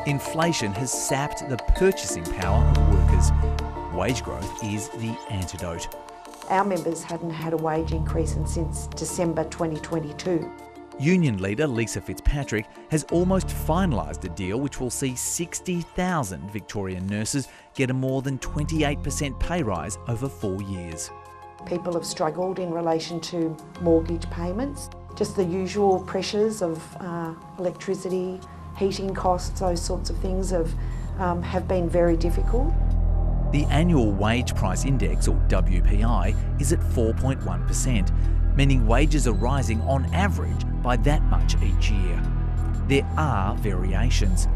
Inflation has sapped the purchasing power of workers. Wage growth is the antidote. Our members hadn't had a wage increase since December 2022. Union leader Lisa Fitzpatrick has almost finalised a deal which will see 60,000 Victorian nurses get a more than 28% pay rise over 4 years. People have struggled in relation to mortgage payments, just the usual pressures of electricity, heating costs, those sorts of things have been very difficult. The annual wage price index, or WPI, is at 4.1%, meaning wages are rising on average by that much each year. There are variations.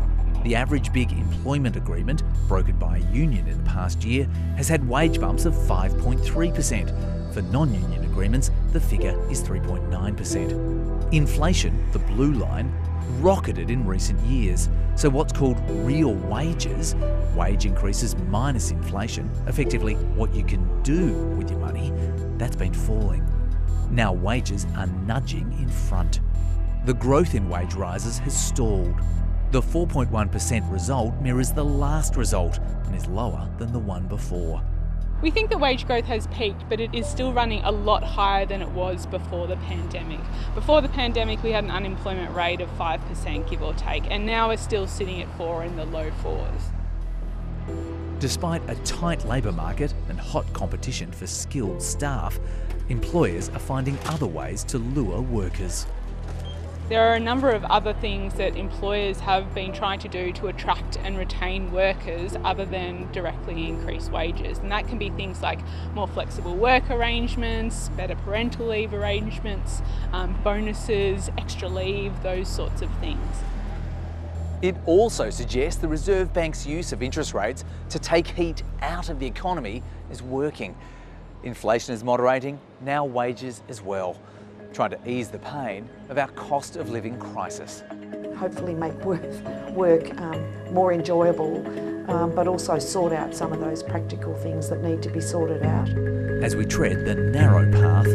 The average big employment agreement, brokered by a union in the past year, has had wage bumps of 5.3%. For non-union agreements, the figure is 3.9%. Inflation, the blue line, rocketed in recent years. So what's called real wages, wage increases minus inflation, effectively what you can do with your money, that's been falling. Now wages are nudging in front. The growth in wage rises has stalled. The 4.1% result mirrors the last result and is lower than the one before. We think that wage growth has peaked, but it is still running a lot higher than it was before the pandemic. Before the pandemic, we had an unemployment rate of 5%, give or take, and now we're still sitting at 4 in the low 4s. Despite a tight labour market and hot competition for skilled staff, employers are finding other ways to lure workers. There are a number of other things that employers have been trying to do to attract and retain workers other than directly increase wages. And that can be things like more flexible work arrangements, better parental leave arrangements, bonuses, extra leave, those sorts of things. It also suggests the Reserve Bank's use of interest rates to take heat out of the economy is working. Inflation is moderating, now wages as well, trying to ease the pain of our cost of living crisis. Hopefully make work more enjoyable, but also sort out some of those practical things that need to be sorted out. As we tread the narrow path